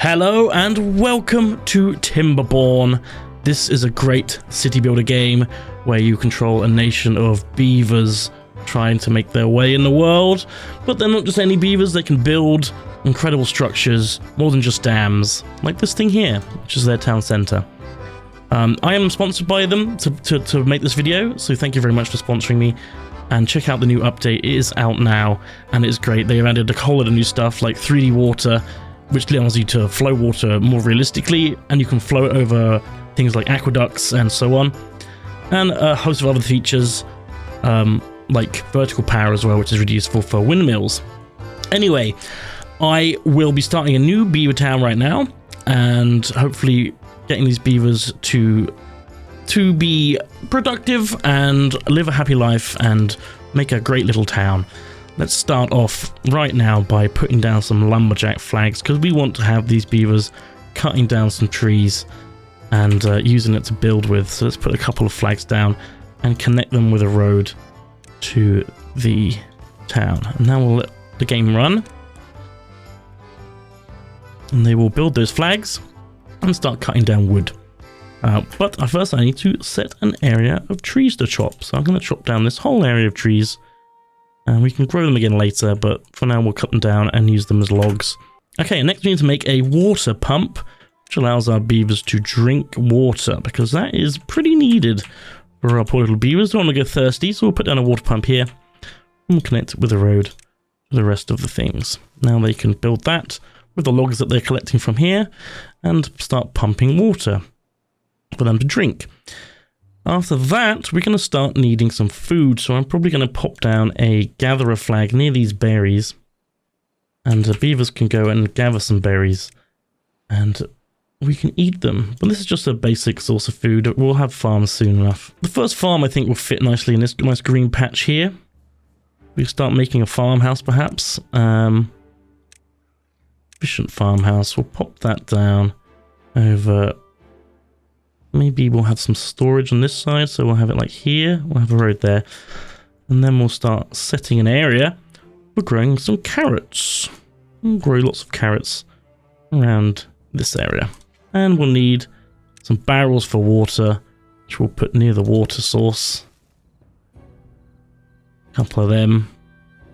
Hello and welcome to Timberborn. This is a great city builder game where you control a nation of beavers trying to make their way in the world. But they're not just any beavers, they can build incredible structures, more than just dams, like this thing here, which is their town centre. I am sponsored by them to make this video, so thank you very much for sponsoring me. And check out the new update, it is out now, and it's great. They've added a whole lot of new stuff like 3D water, which allows you to flow water more realistically, and you can flow it over things like aqueducts and so on. And a host of other features, like vertical power as well, which is really useful for windmills. Anyway, I will be starting a new beaver town right now, and hopefully getting these beavers to be productive and live a happy life and make a great little town. Let's start off right now by putting down some lumberjack flags, because we want to have these beavers cutting down some trees and using it to build with. So let's put a couple of flags down and connect them with a road to the town. And now we'll let the game run. And they will build those flags and start cutting down wood. But first I need to set an area of trees to chop. So I'm going to chop down this whole area of trees. And we can grow them again later, but for now we'll cut them down and use them as logs. Okay, next we need to make a water pump, which allows our beavers to drink water, because that is pretty needed for our poor little beavers. Don't want to go thirsty, so we'll put down a water pump here. And we'll connect it with a road to the rest of the things. Now they can build that with the logs that they're collecting from here and start pumping water for them to drink. After that, we're going to start needing some food, so I'm probably going to pop down a gatherer flag near these berries, and the beavers can go and gather some berries, and we can eat them. But this is just a basic source of food. We'll have farms soon enough. The first farm, I think, will fit nicely in this nice green patch here. We'll start making a farmhouse, perhaps. Efficient farmhouse. We'll pop that down over. Maybe we'll have some storage on this side, so we'll have it like here. We'll have a road there. And then we'll start setting an area for growing some carrots. We'll grow lots of carrots around this area. And we'll need some barrels for water, which we'll put near the water source. A couple of them.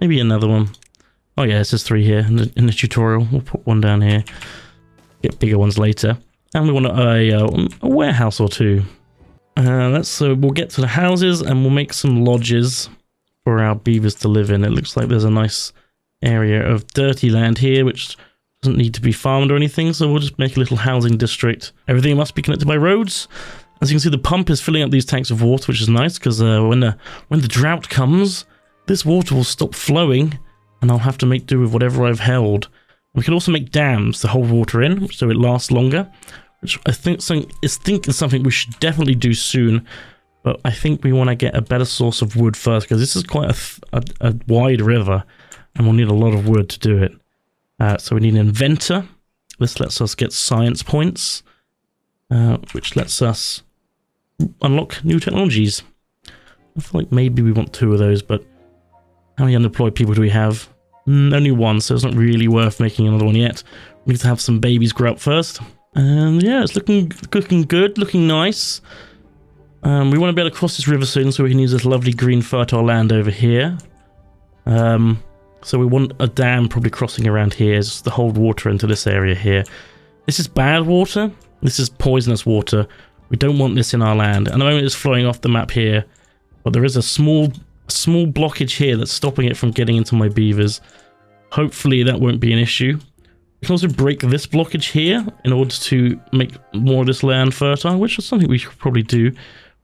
Maybe another one. Oh yeah, it says 3 here in the tutorial. We'll put one down here. Get bigger ones later. And we want a warehouse or two. So we'll get to the houses and we'll make some lodges for our beavers to live in. It looks like there's a nice area of dirty land here, which doesn't need to be farmed or anything. So we'll just make a little housing district. Everything must be connected by roads. As you can see, the pump is filling up these tanks of water, which is nice, because when the drought comes, this water will stop flowing, and I'll have to make do with whatever I've held. We can also make dams to hold water in, so it lasts longer, which I think is something we should definitely do soon. But I think we want to get a better source of wood first, because this is quite a wide river, and we'll need a lot of wood to do it. So we need an inventor. This lets us get science points, which lets us unlock new technologies. I feel like maybe we want 2 of those, but how many unemployed people do we have? Only 1, so it's not really worth making another one yet. We need to have some babies grow up first. And yeah, it's looking good, looking nice. We want to be able to cross this river soon, so we can use this lovely green fertile land over here. So we want a dam probably crossing around here just to hold water into this area here. This is bad water. This is poisonous water. We don't want this in our land. At the moment it's flowing off the map here, but there is a small blockage here that's stopping it from getting into my beavers. Hopefully that won't be an issue. We can also break this blockage here in order to make more of this land fertile, which is something we should probably do.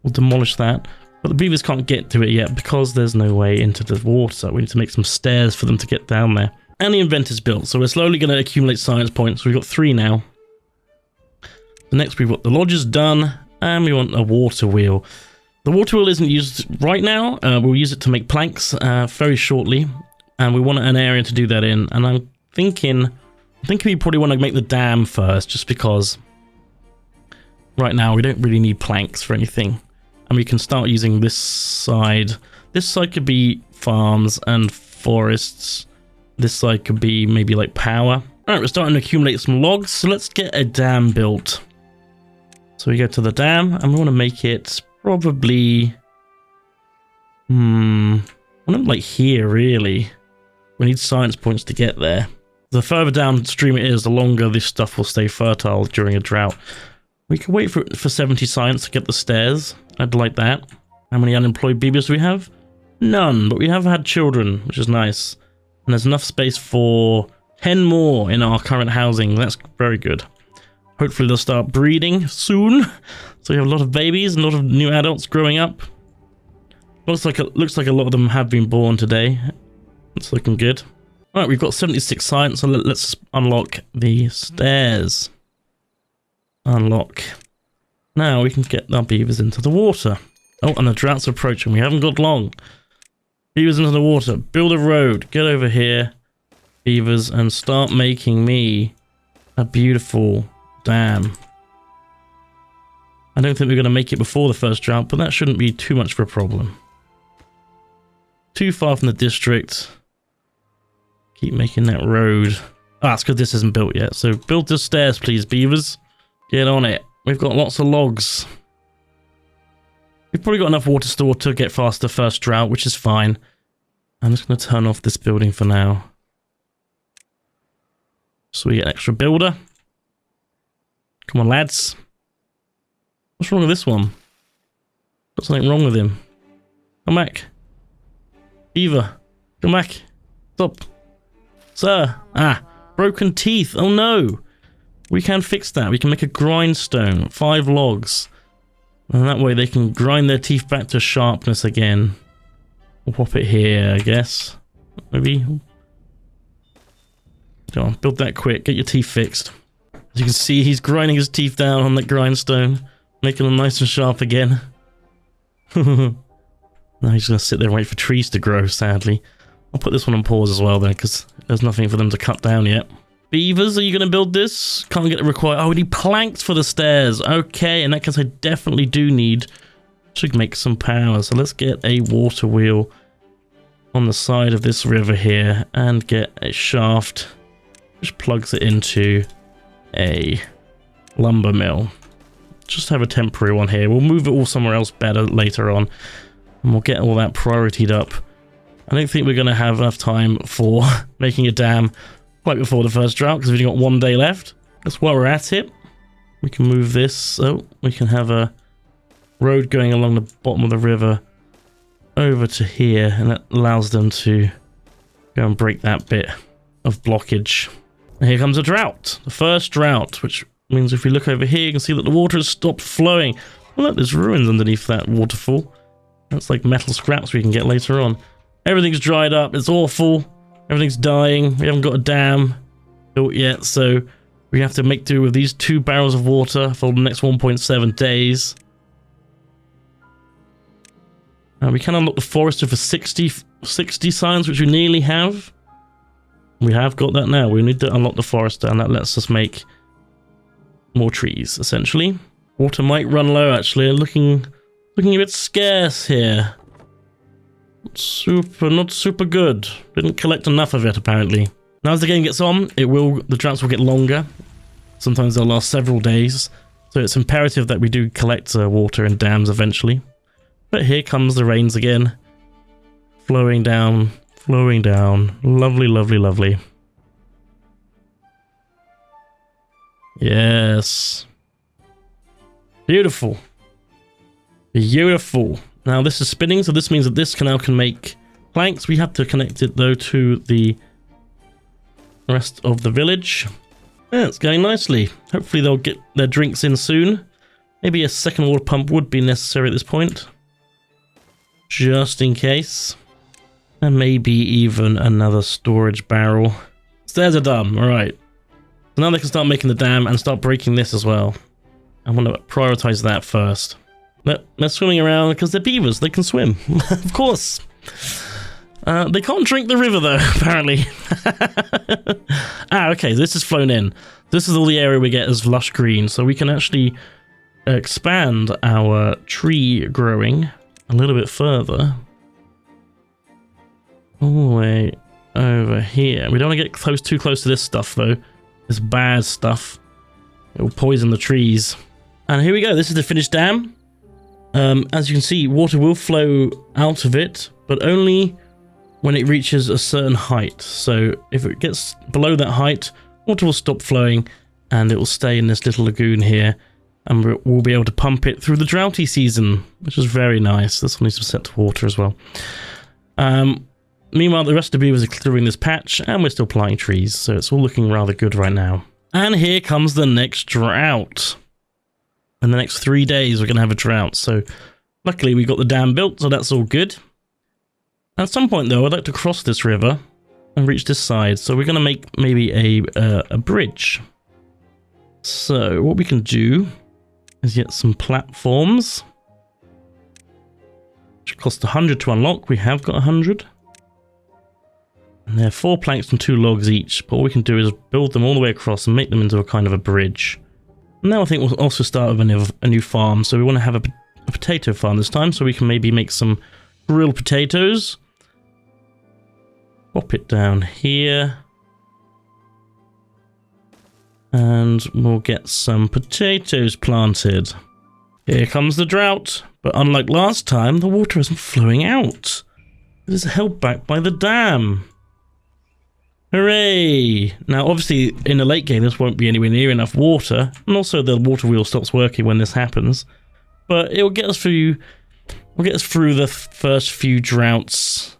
We'll demolish that. But the beavers can't get to it yet because there's no way into the water. We need to make some stairs for them to get down there. And the inventor's built, so we're slowly going to accumulate science points. We've got 3 now. The next we've got the lodges done, and we want a water wheel. The water wheel isn't used right now. We'll use it to make planks very shortly, and we want an area to do that in. And I'm thinking we probably want to make the dam first, just because right now we don't really need planks for anything. And we can start using this side. This side could be farms and forests. This side could be maybe like power. Alright, we're starting to accumulate some logs, so let's get a dam built. So we go to the dam, and we want to make it probably... like here, really. We need science points to get there. The further downstream it is, the longer this stuff will stay fertile during a drought. We can wait for 70 science to get the stairs. I'd like that. How many unemployed beavers do we have? None, but we have had children, which is nice. And there's enough space for 10 more in our current housing. That's very good. Hopefully they'll start breeding soon. So we have a lot of babies and a lot of new adults growing up. Looks like a lot of them have been born today. It's looking good. Alright, we've got 76 science, so let's unlock the stairs. Unlock. Now we can get our beavers into the water. Oh, and the drought's approaching. We haven't got long. Beavers into the water. Build a road. Get over here, beavers, and start making me a beautiful dam. I don't think we're going to make it before the first drought, but that shouldn't be too much of a problem. Too far from the district. Keep making that road. Ah, it's because this isn't built yet. So build the stairs, please, beavers. Get on it. We've got lots of logs. We've probably got enough water store to get past the first drought, which is fine. I'm just going to turn off this building for now. So we get an extra builder. Come on, lads. What's wrong with this one? Got something wrong with him. Come back. Beaver. Come back. Stop. Sir. Ah. Broken teeth. Oh no. We can fix that. We can make a grindstone. 5 logs. And that way they can grind their teeth back to sharpness again. We'll pop it here, I guess. Maybe. Come on, build that quick. Get your teeth fixed. As you can see, he's grinding his teeth down on that grindstone. Making them nice and sharp again. Now he's going to sit there and wait for trees to grow, sadly. I'll put this one on pause as well, then, because there's nothing for them to cut down yet. Beavers, are you going to build this? Can't get it required. Oh, we need planks for the stairs. Okay, in that case, I definitely do need to make some power. So let's get a water wheel on the side of this river here and get a shaft which plugs it into a lumber mill. Just have a temporary one here. We'll move it all somewhere else better later on, and we'll get all that prioritied up. I don't think we're going to have enough time for making a dam quite before the first drought, because we've only got 1 day left. That's why we're at it. We can move this so we can have a road going along the bottom of the river over to here, and that allows them to go and break that bit of blockage. And here comes a drought, the first drought, which means if we look over here, you can see that the water has stopped flowing. Well, look, there's ruins underneath that waterfall. That's like metal scraps we can get later on. Everything's dried up. It's awful. Everything's dying. We haven't got a dam built yet, so we have to make do with these 2 barrels of water for the next 1.7 days. We can unlock the forester for 60 signs, which we nearly have. We have got that now. We need to unlock the forester, and that lets us make more trees, essentially. Water might run low, actually. Looking a bit scarce here. Not super good. Didn't collect enough of it, apparently. Now, as the game gets on, the droughts will get longer. Sometimes they'll last several days. So it's imperative that we do collect water in dams eventually. But here comes the rains again. Flowing down, flowing down. Lovely, lovely, lovely. Yes. Beautiful. Beautiful. Now this is spinning, so this means that this canal can make planks. We have to connect it though to the rest of the village. Yeah, it's going nicely. Hopefully they'll get their drinks in soon. Maybe a second water pump would be necessary at this point, just in case. And maybe even another storage barrel. Stairs are done. All right. So now they can start making the dam and start breaking this as well. I want to prioritize that first. They're swimming around because they're beavers. They can swim. Of course. They can't drink the river though, apparently. Okay. This is flown in. This is all the area we get as lush green. So we can actually expand our tree growing a little bit further. All the way over here. We don't want to get too close to this stuff though. this bad stuff. It will poison the trees. And here we go. This is the finished dam. As you can see, water will flow out of it, but only when it reaches a certain height. So if it gets below that height, water will stop flowing and it will stay in this little lagoon here, and we'll be able to pump it through the droughty season, which is very nice. This one needs to set to water as well. Meanwhile, the rest of the beavers are clearing this patch, and we're still planting trees, so it's all looking rather good right now. And here comes the next drought. In the next 3 days, we're going to have a drought. So luckily, we got the dam built, so that's all good. At some point, though, I'd like to cross this river and reach this side. So we're going to make maybe a bridge. So what we can do is get some platforms, which cost 100 to unlock. We have got 100. And they're 4 planks and 2 logs each. But what we can do is build them all the way across and make them into a kind of a bridge. Now I think we'll also start with a new farm. So we want to have a potato farm this time, so we can maybe make some grilled potatoes. Pop it down here. And we'll get some potatoes planted. Here comes the drought. But unlike last time, the water isn't flowing out. It is held back by the dam. Hooray! Now, obviously, in the late game, this won't be anywhere near enough water, and also the water wheel stops working when this happens. But it will get us through. We'll get us through the first few droughts,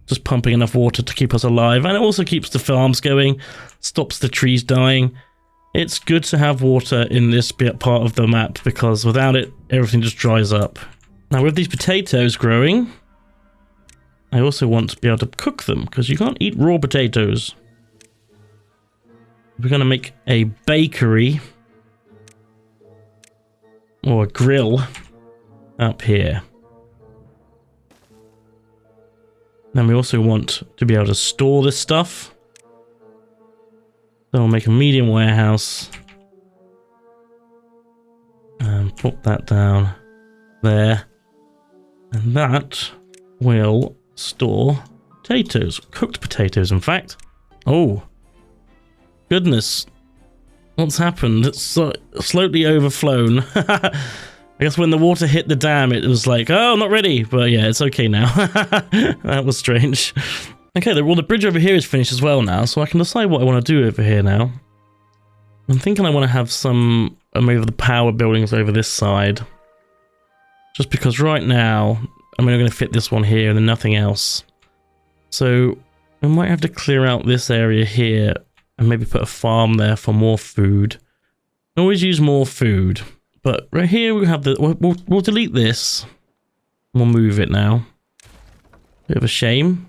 just pumping enough water to keep us alive, and it also keeps the farms going, stops the trees dying. It's good to have water in this part of the map because without it, everything just dries up. Now, with these potatoes growing, I also want to be able to cook them, because you can't eat raw potatoes. We're going to make a bakery, or a grill, up here. Then we also want to be able to store this stuff. So we'll make a medium warehouse. And put that down there. And that will store potatoes, cooked potatoes in fact. Oh goodness, what's happened? It's slightly overflown. I guess when the water hit the dam it was like, oh, not ready, but yeah, it's okay now. That was strange. Okay, well, the bridge over here is finished as well now, so I can decide what I want to do over here now. I'm thinking I want to have some maybe the power buildings over this side, just because right now I'm only going to fit this one here and then nothing else. So I might have to clear out this area here and maybe put a farm there for more food. Always use more food. But right here we have the... We'll delete this. We'll move it now. Bit of a shame.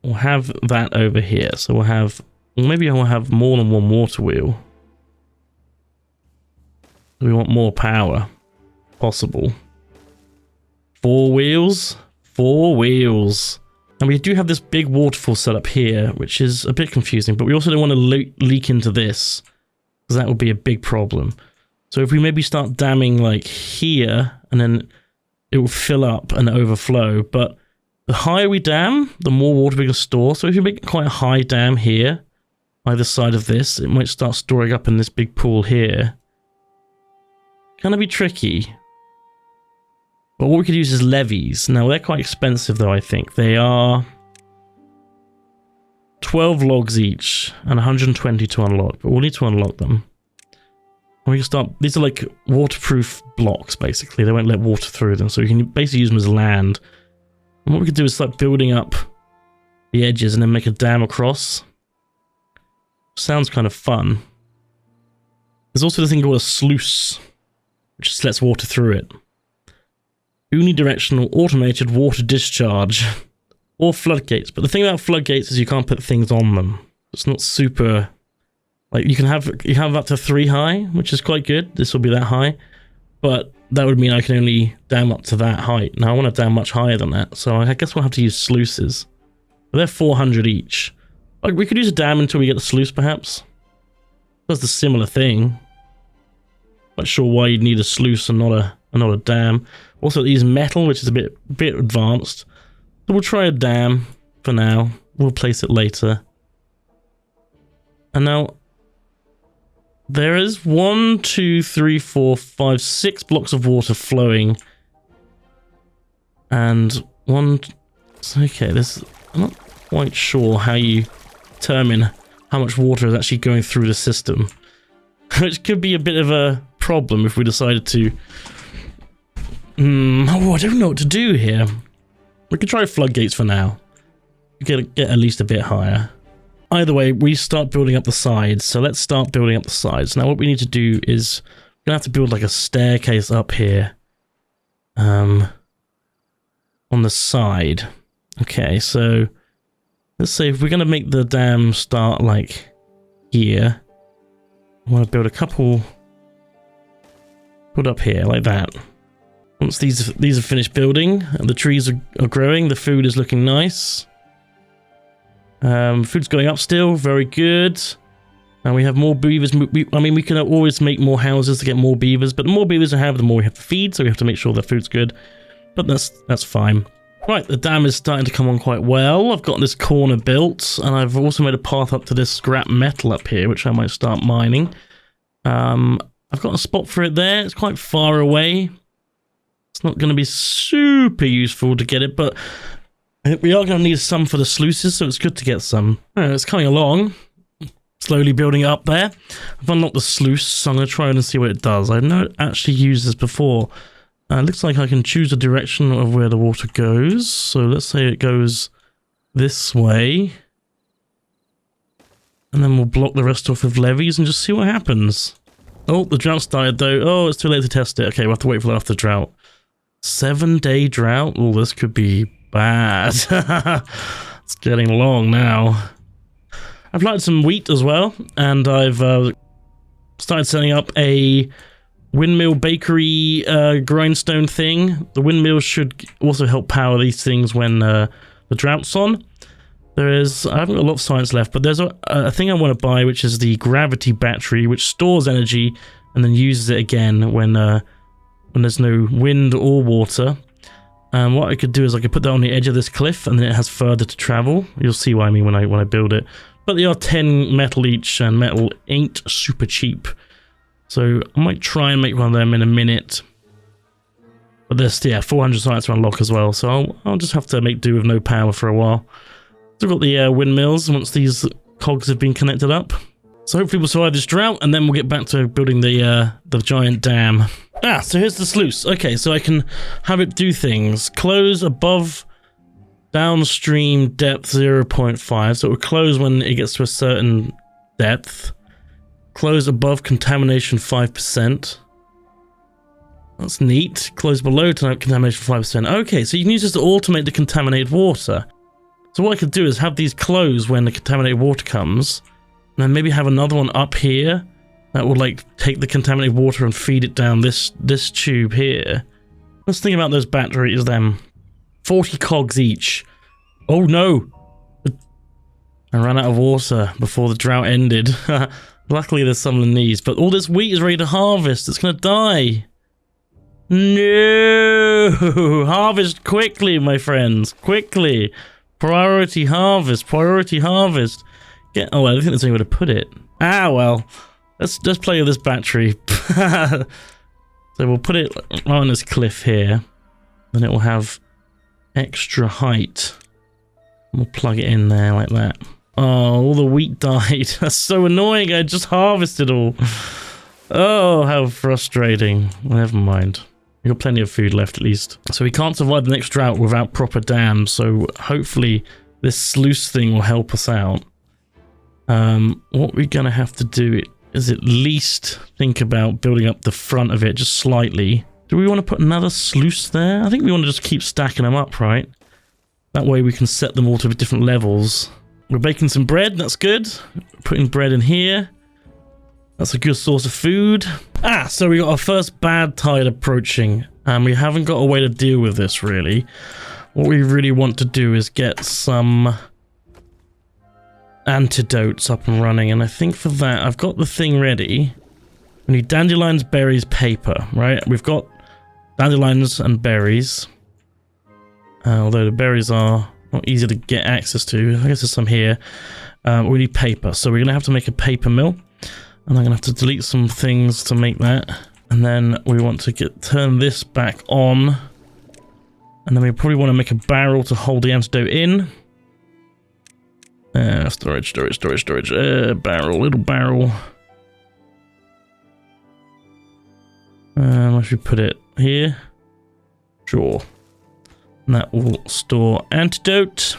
We'll have that over here. So we'll have... Maybe I'll have more than one water wheel. We want more power. Possible. 4 wheels? 4 wheels. And we do have this big waterfall set up here, which is a bit confusing, but we also don't want to leak into this, because that would be a big problem. So if we maybe start damming like here, and then it will fill up and overflow, but the higher we dam, the more water we can store. So if you make quite a high dam here, either side of this, it might start storing up in this big pool here. Gonna be tricky. But what we could use is levees. Now, they're quite expensive, though, I think. They are 12 logs each and 120 to unlock, but we'll need to unlock them. And we can start... These are like waterproof blocks, basically. They won't let water through them, so we can basically use them as land. And what we could do is start building up the edges and then make a dam across. Sounds kind of fun. There's also the thing called a sluice, which just lets water through it. Unidirectional automated water discharge. Or floodgates. But the thing about floodgates is you can't put things on them. It's not super... Like, you have up to 3 high, which is quite good. This will be that high. But that would mean I can only dam up to that height. Now, I want to dam much higher than that. So I guess we'll have to use sluices. But they're 400 each. Like, we could use a dam until we get the sluice, perhaps. That's the similar thing. Not sure why you'd need a sluice and not a dam. Also, they use metal, which is a bit advanced. So we'll try a dam for now. We'll place it later. And now there is 1, 2, 3, 4, 5, 6 blocks of water flowing. And one... Okay, this... I'm not quite sure how you determine how much water is actually going through the system. Which could be a bit of a problem if we decided to... Oh, I don't know what to do here. We could try floodgates for now. Get at least a bit higher. Either way, we start building up the sides. So let's start building up the sides. Now what we need to do is... We're going to have to build like a staircase up here. On the side. Okay, so... Let's say if we're going to make the dam start like here. I want to build a couple... Put up here, like that. Once these are finished building, the trees are growing, the food is looking nice. Food's going up still, very good. And we have more beavers. I mean, we can always make more houses to get more beavers, but the more beavers we have, the more we have to feed, so we have to make sure their food's good. But that's fine. Right, the dam is starting to come on quite well. I've got this corner built, and I've also made a path up to this scrap metal up here, which I might start mining. I've got a spot for it there. It's quite far away. It's not going to be super useful to get it, but we are going to need some for the sluices, so it's good to get some. It's coming along. Slowly building up there. I've unlocked the sluice, so I'm going to try and see what it does. I've not actually used this before. It looks like I can choose the direction of where the water goes. So let's say it goes this way. And then we'll block the rest off with levees and just see what happens. Oh, the drought started though. Oh, it's too late to test it. Okay, we'll have to wait for that after drought. 7-day drought? Oh, this could be bad. It's getting long now. I've planted some wheat as well, and I've started setting up a windmill bakery grindstone thing. The windmills should also help power these things when the drought's on. I haven't got a lot of science left, but there's a thing I want to buy, which is the gravity battery, which stores energy and then uses it again when there's no wind or water. What I could do is I could put that on the edge of this cliff, and then it has further to travel. You'll see what I mean when I build it. But they are 10 metal each, and metal ain't super cheap. So I might try and make one of them in a minute. But there's, yeah, 400 science to unlock as well, so I'll just have to make do with no power for a while. So I've got the windmills once these cogs have been connected up. So hopefully we'll survive this drought, and then we'll get back to building the giant dam. So here's the sluice. Okay, so I can have it do things. Close above downstream depth 0.5, so it will close when it gets to a certain depth. Close above contamination 5%. That's neat. Close below contamination 5%. Okay, so you can use this to automate the contaminated water. So what I could do is have these close when the contaminated water comes, and then maybe have another one up here that will like take the contaminated water and feed it down this tube here. Let's think about those batteries then. 40 cogs each. Oh no! I ran out of water before the drought ended. Luckily there's some in these, but all this wheat is ready to harvest. It's gonna die. No! Harvest quickly, my friends. Quickly. Priority harvest. Priority harvest. Oh, I don't think there's anywhere to put it. Ah, well. Let's just play with this battery. So we'll put it right on this cliff here. Then it will have extra height. We'll plug it in there like that. Oh, all the wheat died. That's so annoying. I just harvested all. Oh, how frustrating. Never mind. We've got plenty of food left at least. So we can't survive the next drought without proper dams. So hopefully this sluice thing will help us out. What we're going to have to do is at least think about building up the front of it just slightly. Do we want to put another sluice there? I think we want to just keep stacking them up, right? That way we can set them all to different levels. We're baking some bread, that's good. Putting bread in here. That's a good source of food. So we got our first bad tide approaching, and we haven't got a way to deal with this really. What we really want to do is get some antidotes up and running, and I think for that I've got the thing ready. We need dandelions, berries, paper, right? We've got dandelions and berries. Although the berries are not easy to get access to. I guess there's some here. We need paper, so we're gonna have to make a paper mill, and I'm gonna have to delete some things to make that. And then we want to turn this back on, and then we probably want to make a barrel to hold the antidote in. Storage. Barrel, little barrel. Where should we put it? Here? Sure. And that will store antidote.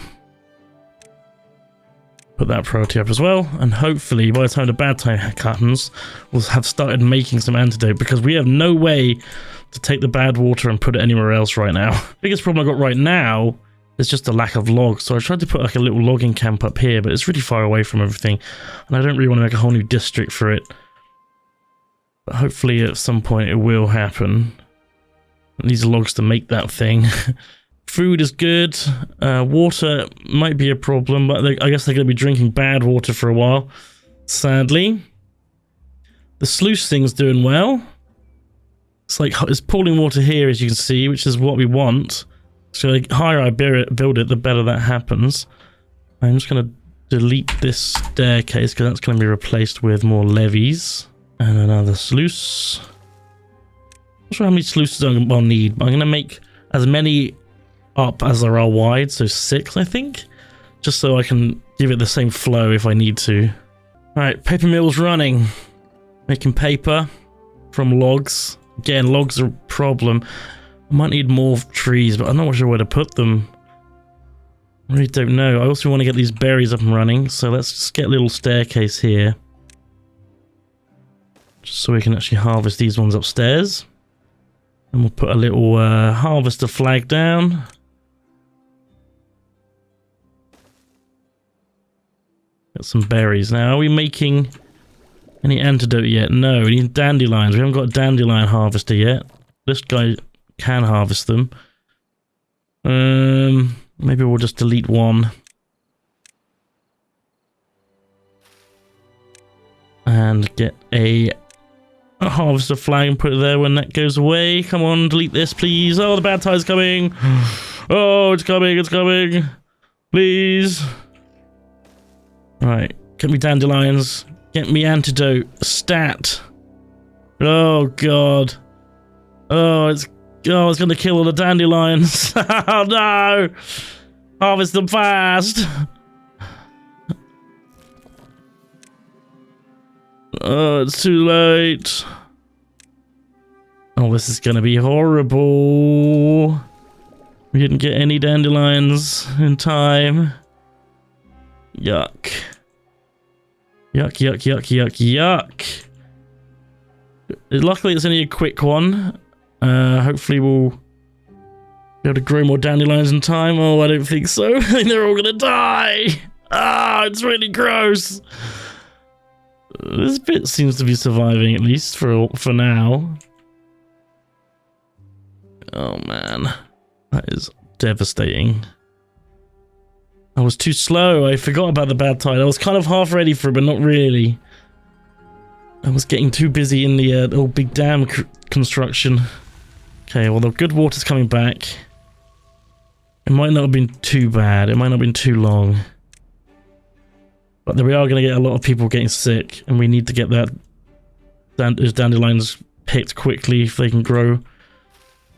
Put that priority up as well. And hopefully, by the time the bad time happens, we'll have started making some antidote, because we have no way to take the bad water and put it anywhere else right now. Biggest problem I got right now is just the lack of logs. So I tried to put like a little logging camp up here, but it's really far away from everything. And I don't really want to make a whole new district for it. But hopefully at some point it will happen. These logs to make that thing. Food is good. Water might be a problem, but I guess they're going to be drinking bad water for a while, sadly. The sluice thing's doing well. It's like it's pooling water here, as you can see, which is what we want. So the higher I build it, the better that happens. I'm just going to delete this staircase, because that's going to be replaced with more levees. And another sluice. Not sure how many sluices I'll need, but I'm going to make as many up as there are wide, so 6 I think, just so I can give it the same flow if I need to. Alright, paper mill's running. Making paper from logs. Again, logs are a problem. I might need more trees, but I'm not sure where to put them. I really don't know. I also want to get these berries up and running, so let's just get a little staircase here. Just so we can actually harvest these ones upstairs. And we'll put a little harvester flag down. Got some berries. Now, are we making any antidote yet? No, we need dandelions. We haven't got a dandelion harvester yet. This guy can harvest them. Maybe we'll just delete one. And get a harvester flag and put it there when that goes away. Come on, delete this, please. Oh, the bad tide's coming. Oh, it's coming. Please. Right, get me dandelions. Get me antidote. Stat. Oh, God. Oh, it's gonna kill all the dandelions. Oh, no. Harvest them fast. Oh, it's too late. Oh, this is gonna be horrible. We didn't get any dandelions in time. Yuck. Yuck. Luckily, it's only a quick one. Hopefully we'll be able to grow more dandelions in time. Oh, I don't think so. I think they're all gonna die. Ah, it's really gross. This bit seems to be surviving, at least for now. Oh man, that is devastating. I was too slow. I forgot about the bad tide. I was kind of half ready for it, but not really. I was getting too busy in the old big dam construction. Okay, well the good water's coming back. It might not have been too bad. It might not have been too long. But we are going to get a lot of people getting sick, and we need to get those dandelions picked quickly if they can grow.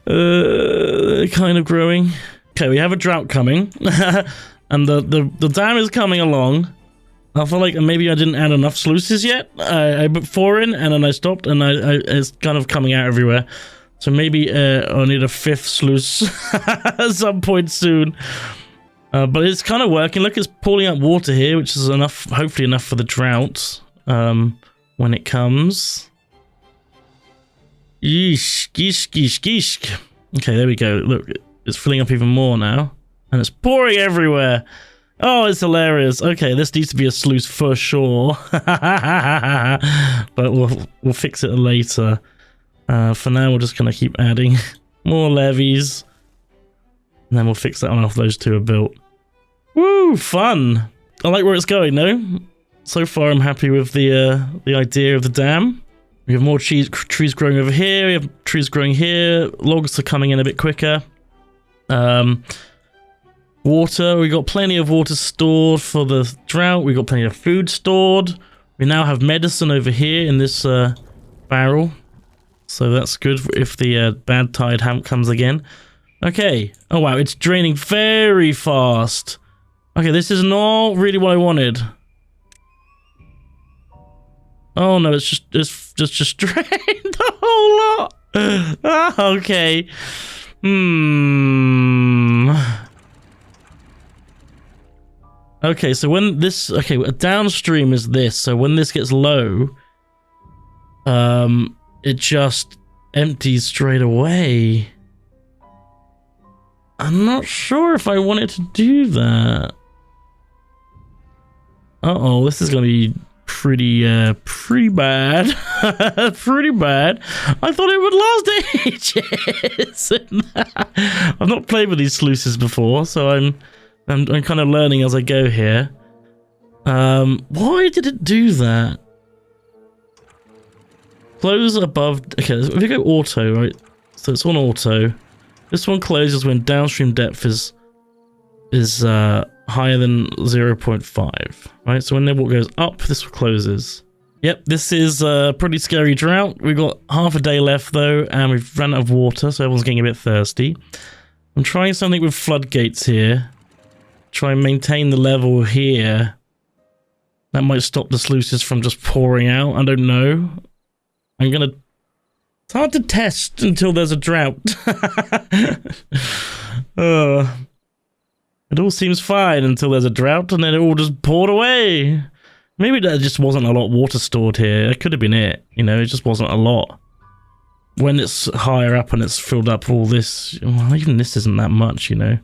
They're kind of growing. Okay, we have a drought coming, and the dam is coming along. I feel like maybe I didn't add enough sluices yet. I put 4 in, and then I stopped, and it's kind of coming out everywhere. So maybe I'll need a 5th sluice at some point soon. But it's kind of working. Look, it's pulling up water here, which is enough, hopefully enough for the drought when it comes. Yeesh. Okay, there we go. Look, it's filling up even more now. And it's pouring everywhere. Oh, it's hilarious. Okay, this needs to be a sluice for sure. But we'll fix it later. For now, we're just going to keep adding more levees. And then we'll fix that one after those 2 are built. Woo, fun. I like where it's going, though. So far, I'm happy with the idea of the dam. We have more trees growing over here. We have trees growing here. Logs are coming in a bit quicker. Water, we got plenty of water stored for the drought. We got plenty of food stored. We now have medicine over here in this barrel. So that's good if the bad tide comes again. Okay. Oh wow, it's draining very fast. Okay, this is not really what I wanted. Oh no, it's just drained a whole lot. Okay. Okay, so when this... Okay, downstream is this. So when this gets low, it just empties straight away. I'm not sure if I wanted to do that. Uh-oh, this is going to be pretty bad. Pretty bad. I thought it would last ages. I've not played with these sluices before, so I'm kind of learning as I go here. Why did it do that? Close above... Okay, if we go auto, right? So it's on auto. This one closes when downstream depth is higher than 0.5, right? So when the water goes up, this closes. Yep, this is a pretty scary drought. We've got half a day left though, and we've run out of water, so everyone's getting a bit thirsty. I'm trying something with floodgates here. Try and maintain the level here. That might stop the sluices from just pouring out. I don't know. It's hard to test until there's a drought. It all seems fine until there's a drought, and then it all just poured away. Maybe there just wasn't a lot of water stored here. It could have been it. You know, it just wasn't a lot. When it's higher up and it's filled up all this, well, even this isn't that much, you know.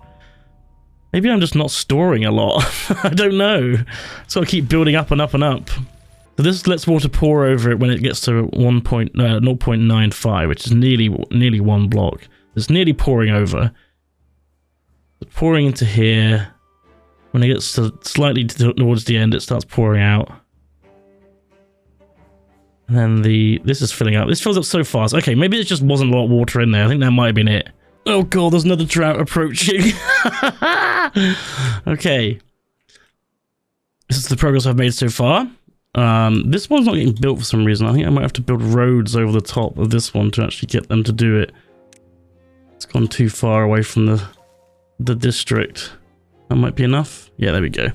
Maybe I'm just not storing a lot. I don't know. It's got to keep building up and up and up. So this lets water pour over it when it gets to 0.95, which is nearly one block. It's nearly pouring over. It's pouring into here. When it gets to slightly towards the end, it starts pouring out. And then this is filling up. This fills up so fast. Okay, maybe it just wasn't a lot of water in there. I think that might have been it. Oh god, there's another drought approaching. Okay. This is the progress I've made so far. This one's not getting built for some reason. I think I might have to build roads over the top of this one to actually get them to do it. It's gone too far away from the district. That might be enough. Yeah, there we go.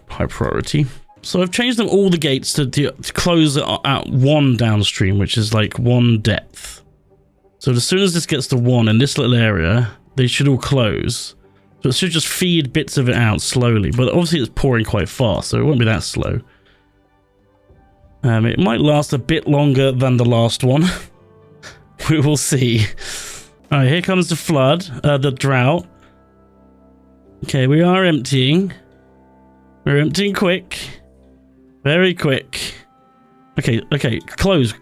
High priority. So I've changed them all the gates to close at 1 downstream, which is like 1 depth. So as soon as this gets to 1 in this little area, they should all close. So it should just feed bits of it out slowly. But obviously it's pouring quite fast, so it won't be that slow. It might last a bit longer than the last one. We will see. Alright, here comes the flood, the drought. Okay, we are emptying. We're emptying quick. Very quick. Okay, okay, close.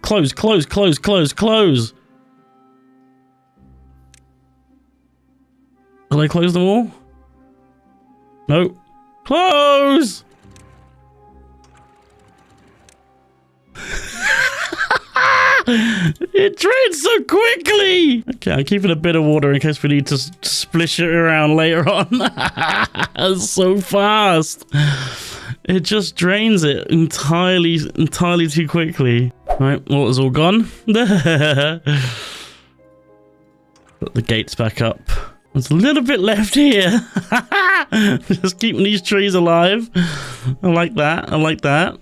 Did I close them all? No. Close! It drains so quickly! Okay, I'm keeping a bit of water in case we need to splish it around later on. It's so fast. It just drains it entirely too quickly. Right, water's all gone. Put the gates back up. There's a little bit left here. Just keeping these trees alive. I like that. I like that.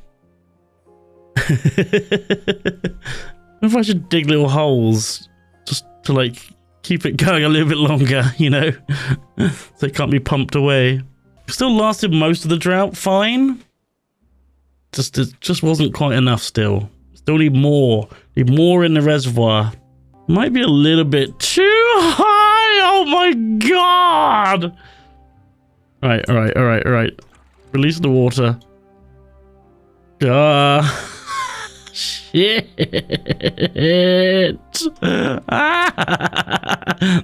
I wonder if I should dig little holes just to like keep it going a little bit longer, you know, so it can't be pumped away. Still lasted most of the drought fine. It just wasn't quite enough still. Still need more. Need more in the reservoir. Might be a little bit too high. Oh my god. All right. Release the water. Shit.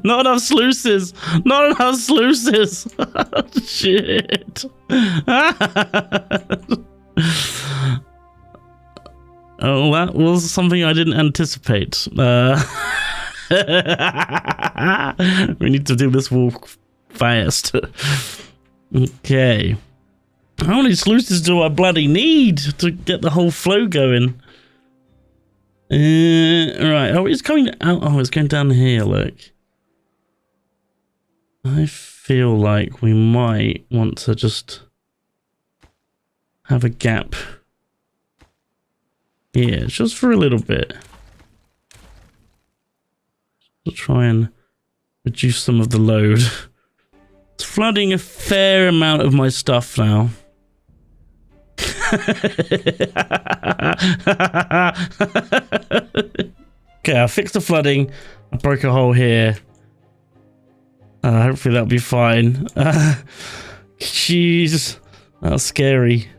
Not enough sluices. Not enough sluices. Shit. Oh, that was something I didn't anticipate. We need to do this wall fast. Okay. How many sluices do I bloody need to get the whole flow going? Right. Oh, it's coming out. Oh, it's going down here, look. I feel like we might want to just have a gap here, just for a little bit. To try and reduce some of the load. It's flooding a fair amount of my stuff now. Okay, I fixed the flooding. I broke a hole here. Hopefully that'll be fine. Jeez, that's scary.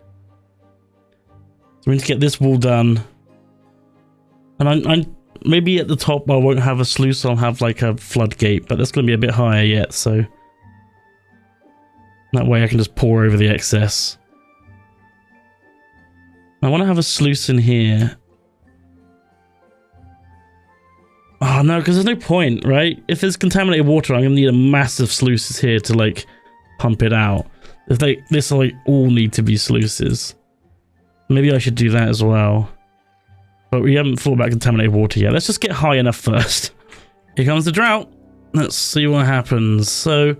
So we need to get this wall done. And I'm maybe at the top I won't have a sluice. I'll have like a floodgate, but that's going to be a bit higher yet. So that way I can just pour over the excess. I want to have a sluice in here. Oh no, because there's no point, right? If there's contaminated water, I'm going to need a massive sluices here to like pump it out. If this like all need to be sluices. Maybe I should do that as well. But we haven't thought about contaminated water yet. Let's just get high enough first. Here comes the drought. Let's see what happens. So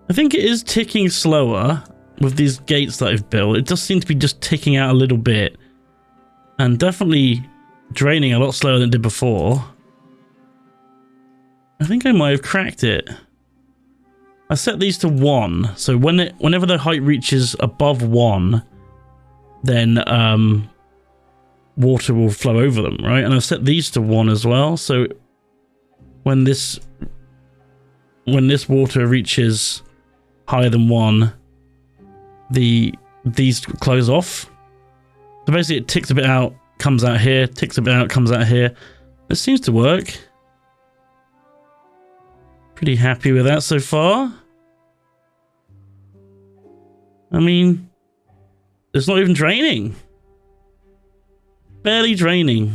I think it is ticking slower with these gates that I've built. It does seem to be just ticking out a little bit. And definitely draining a lot slower than it did before. I think I might have cracked it. I set these to 1. So whenever the height reaches above 1, then water will flow over them, right? And I've set these to 1 as well. So when this water reaches higher than 1, these close off. So basically it ticks a bit out, comes out here, ticks a bit out, comes out here. This seems to work. Pretty happy with that so far. I mean, it's not even draining. Barely draining.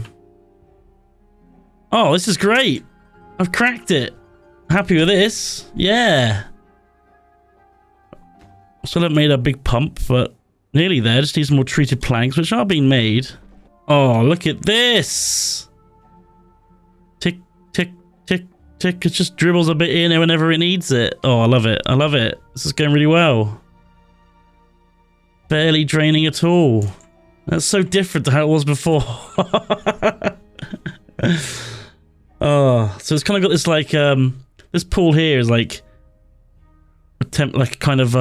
Oh, this is great. I've cracked it. Happy with this. Yeah. Still haven't made a big pump, but nearly there. Just need some more treated planks, which are being made. Oh, look at this. Tick, tick, tick, tick. It just dribbles a bit in there whenever it needs it. Oh, I love it. I love it. This is going really well. Barely draining at all. That's so different to how it was before. Oh, so it's kind of got this like this pool here is like like kind of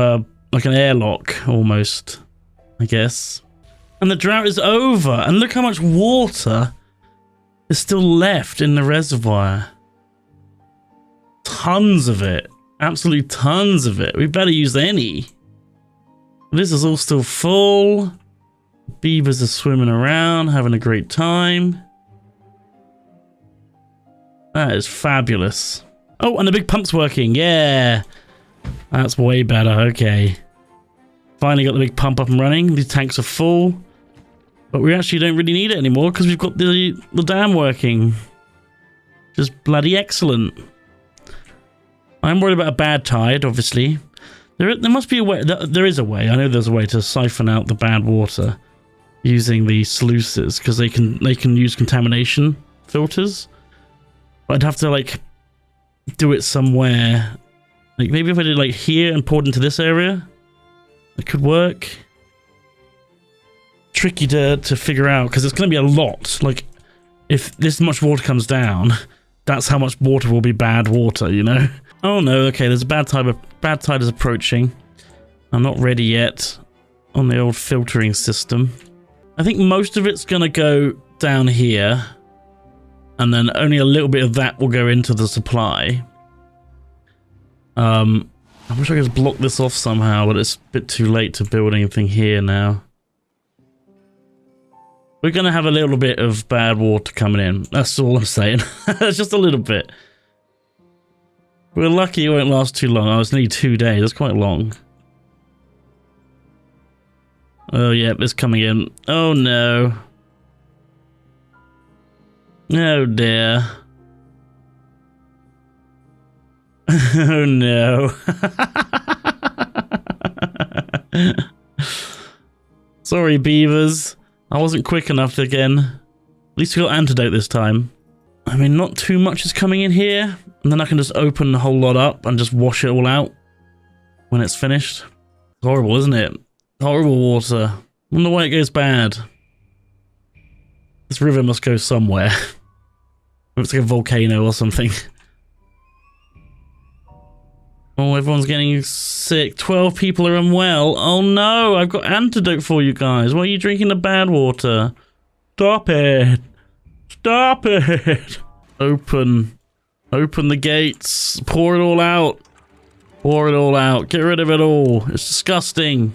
like an airlock almost, I guess. And the drought is over, and look how much water is still left in the reservoir. Tons of it, absolutely tons of it. We better use any. This is all still full. Beavers are swimming around, having a great time. That is fabulous. Oh, and the big pump's working. Yeah. That's way better. Okay. Finally got the big pump up and running. These tanks are full. But we actually don't really need it anymore because we've got the dam working. Just bloody excellent. I'm worried about a bad tide, obviously. There must be a way. There is a way. I know there's a way to siphon out the bad water using the sluices because they can use contamination filters. But I'd have to like do it somewhere. Like maybe if I did like here and poured into this area, it could work. Tricky to figure out because it's going to be a lot. Like if this much water comes down, that's how much water will be bad water, you know? Oh no, okay, there's a bad tide is approaching. I'm not ready yet on the old filtering system. I think most of it's going to go down here. And then only a little bit of that will go into the supply. I wish I could block this off somehow, but it's a bit too late to build anything here now. We're going to have a little bit of bad water coming in. That's all I'm saying. It's just a little bit. We're lucky it won't last too long. Oh, it's nearly 2 days. That's quite long. Oh, yeah, it's coming in. Oh, no. Oh, dear. Oh, no. Sorry, beavers. I wasn't quick enough again. At least we got antidote this time. I mean, not too much is coming in here. And then I can just open the whole lot up and just wash it all out when it's finished. It's horrible, isn't it? Horrible water. Wonder why it goes bad. This river must go somewhere. It's like a volcano or something. Oh, everyone's getting sick. 12 people are unwell. Oh no, I've got antidote for you guys. Why are you drinking the bad water? Stop it. Stop it. Open the gates. Pour it all out. Pour it all out. Get rid of it all. It's disgusting.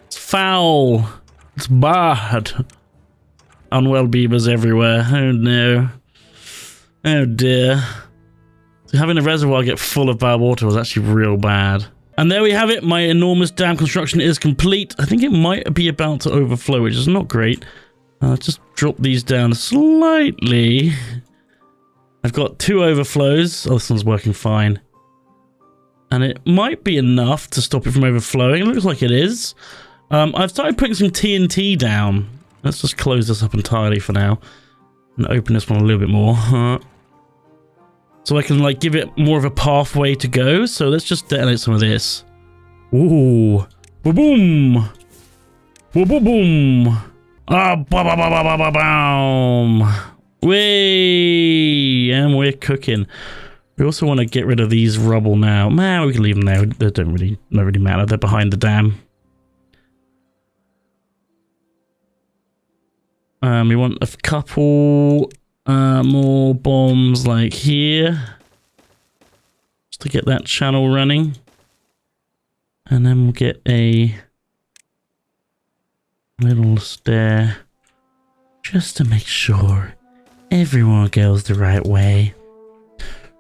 It's foul. It's bad. Unwell beavers everywhere. Oh no. Oh dear. So having a reservoir get full of bad water was actually real bad. And there we have it. My enormous dam construction is complete. I think it might be about to overflow, which is not great. Just drop these down slightly. I've got 2 overflows. Oh, this one's working fine. And it might be enough to stop it from overflowing. It looks like it is. I've started putting some TNT down. Let's just close this up entirely for now. And open this one a little bit more. So I can like give it more of a pathway to go. So let's just detonate some of this. Ooh. Boom. Boom. Boom. Boom. Ah, boom. Whee! And we're cooking. We also want to get rid of these rubble now. Man, we can leave them there. They don't really matter. They're behind the dam. We want a couple more bombs like here. Just to get that channel running. And then we'll get a little stair. Just to make sure everyone goes the right way.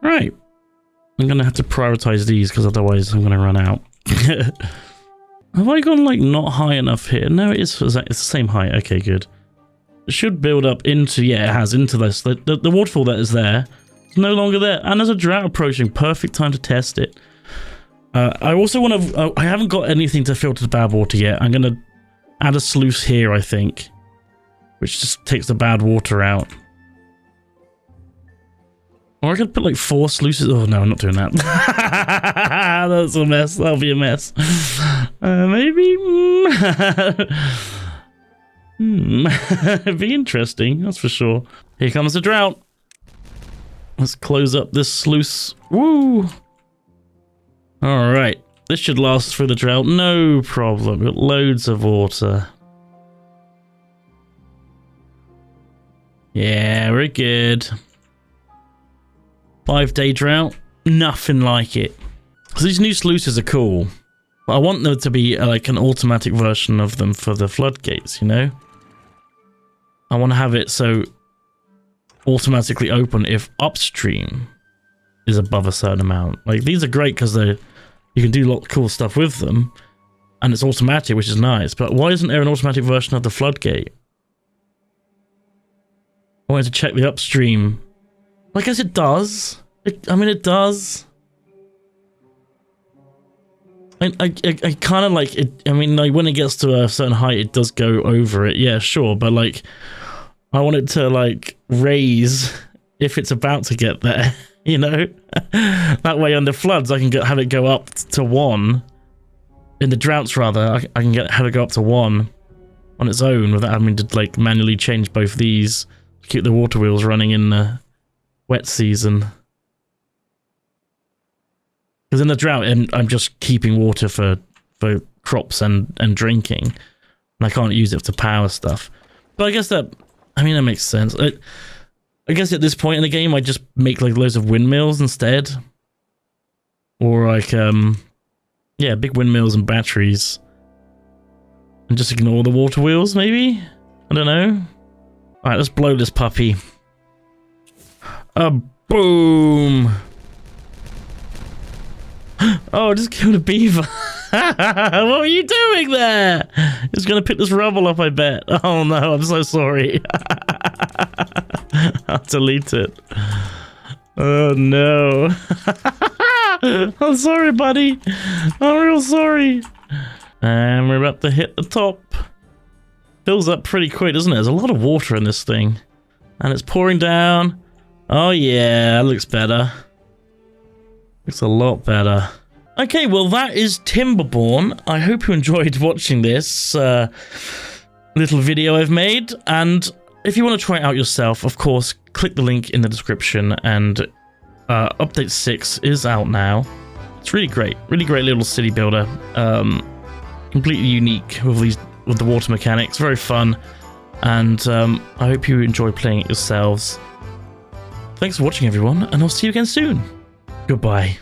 Right. I'm going to have to prioritize these because otherwise I'm going to run out. Have I gone like not high enough here? No, it's the same height. Okay, good. It should build up into, yeah, it has, into this. The waterfall that is there is no longer there. And there's a drought approaching. Perfect time to test it. I also want to, I haven't got anything to filter the bad water yet. I'm going to add a sluice here, I think. Which just takes the bad water out. Or I could put like 4 sluices. Oh no, I'm not doing that. That's a mess. That'll be a mess. Maybe. It'd be interesting, that's for sure. Here comes the drought. Let's close up this sluice. Woo! Alright. This should last through the drought. No problem. Got loads of water. Yeah, we're good. 5-day drought. Nothing like it. So these new sluices are cool. But I want there to be like an automatic version of them for the floodgates, you know? I want to have it so automatically open if upstream is above a certain amount. Like these are great because you can do a lot of cool stuff with them, and it's automatic, which is nice. But why isn't there an automatic version of the floodgate? I wanted to check the upstream. I guess it does. I mean, it does. I kind of like it. I mean, like when it gets to a certain height, it does go over it. Yeah, sure. But like, I want it to like raise if it's about to get there, you know? That way under floods, I can have it go up to 1. In the droughts, rather, I can have it go up to 1 on its own without having to like manually change both these to keep the water wheels running in the wet season. Because in the drought, I'm just keeping water for crops and drinking. And I can't use it to power stuff. But I guess that makes sense. I guess at this point in the game, I just make like loads of windmills instead. Or like, yeah, big windmills and batteries. And just ignore the water wheels, maybe? I don't know. Alright, let's blow this puppy. Boom! Oh, I just killed a beaver. What were you doing there? It's gonna pick this rubble up, I bet. Oh no, I'm so sorry. I'll delete it. Oh no. I'm sorry, buddy. I'm real sorry. And we're about to hit the top. Fills up pretty quick, doesn't it? There's a lot of water in this thing. And it's pouring down. Oh yeah, that looks better. Looks a lot better. Okay, well that is Timberborn. I hope you enjoyed watching this little video I've made. And if you want to try it out yourself, of course, click the link in the description. And Update 6 is out now. It's really great little city builder. Completely unique with the water mechanics. Very fun. And I hope you enjoy playing it yourselves. Thanks for watching, everyone, and I'll see you again soon. Goodbye.